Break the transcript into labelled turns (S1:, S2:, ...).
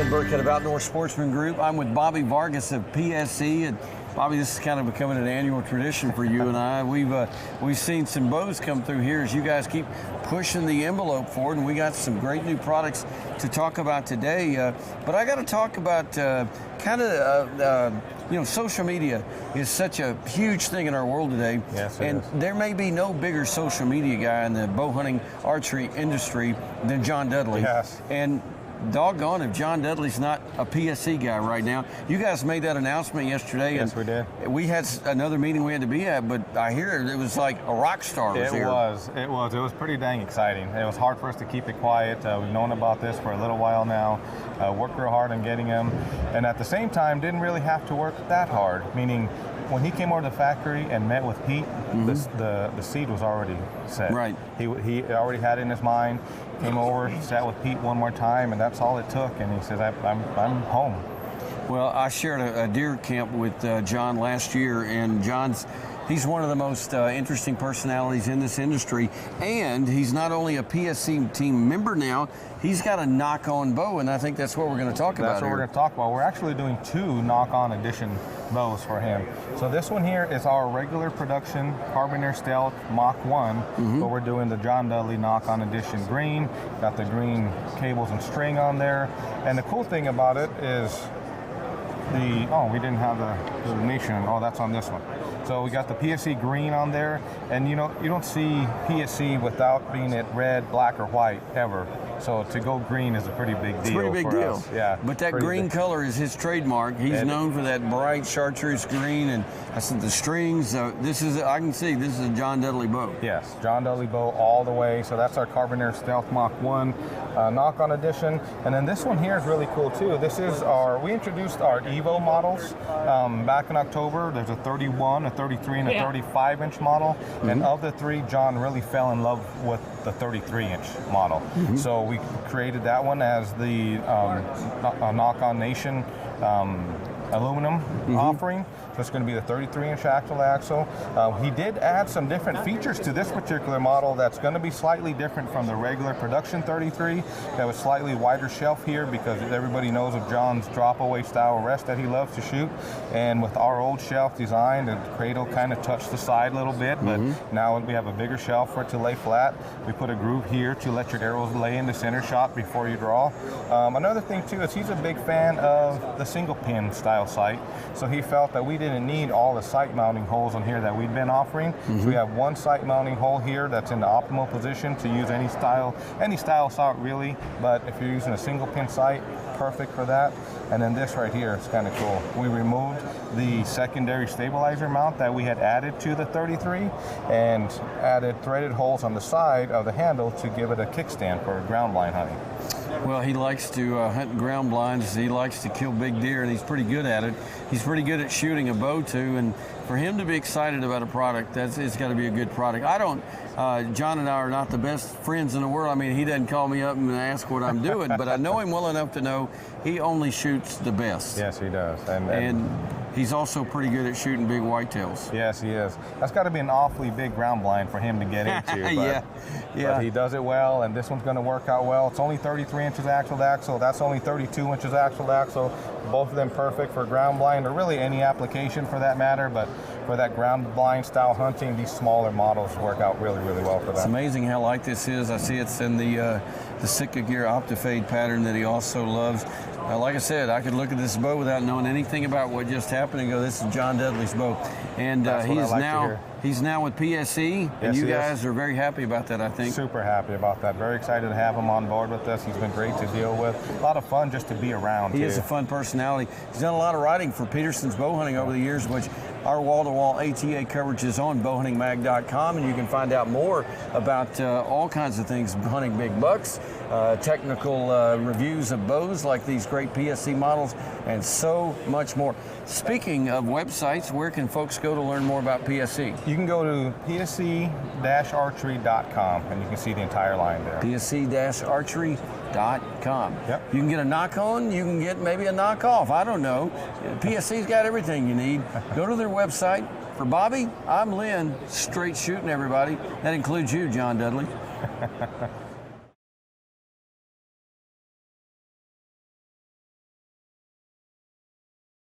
S1: Lynn Burkett of Outdoor Sportsman Group. I'm with Bobby Vargas of PSE, and Bobby, this is kind of becoming an annual tradition for you and I. We've seen some bows come through here as you guys keep pushing the envelope forward, and we got some great new products to talk about today. But I got to talk about social media is such a huge thing in our world today.
S2: Yes,
S1: and there may be no bigger social media guy in the bow hunting archery industry than John Dudley.
S2: Yes.
S1: And doggone if John Dudley's not a PSE guy right now. You guys made that announcement yesterday.
S2: Yes, we did.
S1: We had another meeting we had to be at, but I hear it was like a rock star was here.
S2: It was pretty dang exciting. It was hard for us to keep it quiet. We've known about this for a little while now. Worked real hard on getting him, and at the same time didn't really have to work that hard, meaning when he came over to the factory and met with Pete, the seed was already set.
S1: Right.
S2: He already had it in his mind, came over, sat with Pete one more time, and that's all it took, and he says, I'm home.
S1: Well, I shared a deer camp with John last year, and he's one of the most interesting personalities in this industry, and he's not only a PSE team member now, he's got a Nock On bow, and I think that's what we're going to talk about.
S2: That's what we're going to talk about. We're actually doing 2 Nock On edition bows for him. So this one here is our regular production Carabiner Stealth Mach 1, but we're doing the John Dudley Nock On edition green. Got the green cables and string on there, and the cool thing about it is we didn't have the nation. Oh, that's on this one. So we got the PSE green on there, and you don't see PSE without being it red, black, or white ever. So to go green is a pretty big deal.
S1: It's a pretty big deal.
S2: Us. Yeah.
S1: But that green color is his trademark. He's known for that bright chartreuse green, and I said the strings. I can see this is a John Dudley bow.
S2: Yes, John Dudley bow all the way. So that's our Carabiner Stealth Mach 1 Nock On edition, and then this one here is really cool too. This is we introduced our Evo models back in October. There's a 31, a 33, and a 35-inch model, and of the 3, John really fell in love with the 33-inch model. So we created that one as the Nock On Nation aluminum offering. So it's going to be the 33-inch axle. He did add some different features to this particular model that's going to be slightly different from the regular production 33. That was slightly wider shelf here because everybody knows of John's drop-away style rest that he loves to shoot. And with our old shelf design, the cradle kind of touched the side a little bit, but now we have a bigger shelf for it to lay flat. We put a groove here to let your arrows lay in the center shot before you draw. Another thing too is he's a big fan of the single pin style sight, so he felt that we didn't need all the sight mounting holes on here that we've been offering. So we have one sight mounting hole here that's in the optimal position to use any style sight really, but if you're using a single pin sight, perfect for that. And then this right here is kind of cool. We removed the secondary stabilizer mount that we had added to the 33 and added threaded holes on the side of the handle to give it a kickstand for ground blind hunting.
S1: Well, he likes to hunt ground blinds. He likes to kill big deer, and he's pretty good at it. He's pretty good at shooting a bow too, and for him to be excited about a product, it's got to be a good product. John and I are not the best friends in the world. I mean, he doesn't call me up and ask what I'm doing, but I know him well enough to know he only shoots the best.
S2: Yes, he does.
S1: And he's also pretty good at shooting big whitetails.
S2: Yes, he is. That's got to be an awfully big ground blind for him to get into. But, but he does it well, and this one's going to work out well. It's only 33 inches axle to axle. That's only 32 inches axle to axle. Both of them perfect for ground blind, or really any application for that matter, but for that ground blind style hunting, these smaller models work out really, really well for that.
S1: It's amazing how light this is. I see it's in the Sitka Gear Optifade pattern that he also loves. Like I said, I could look at this bow without knowing anything about what just happened and go, this is John Dudley's bow. And he's now with PSE, and you guys are very happy about that, I think.
S2: Super happy about that. Very excited to have him on board with us. He's been great to deal with. A lot of fun just to be around.
S1: He is a fun personality. He's done a lot of writing for Peterson's Bow Hunting over the years, which our wall-to-wall ATA coverage is on bowhuntingmag.com, and you can find out more about all kinds of things, hunting big bucks, technical reviews of bows like these great PSE models, and so much more. Speaking of websites, where can folks go to learn more about PSE?
S2: You can go to PSE-archery.com, and you can see the entire line there.
S1: PSE-archery.com.
S2: Yep.
S1: You can get a Nock On, you can get maybe a Nock Off, I don't know. PSE's got everything you need. Go to their website. For Bobby, I'm Lynn, straight shooting everybody. That includes you, John Dudley.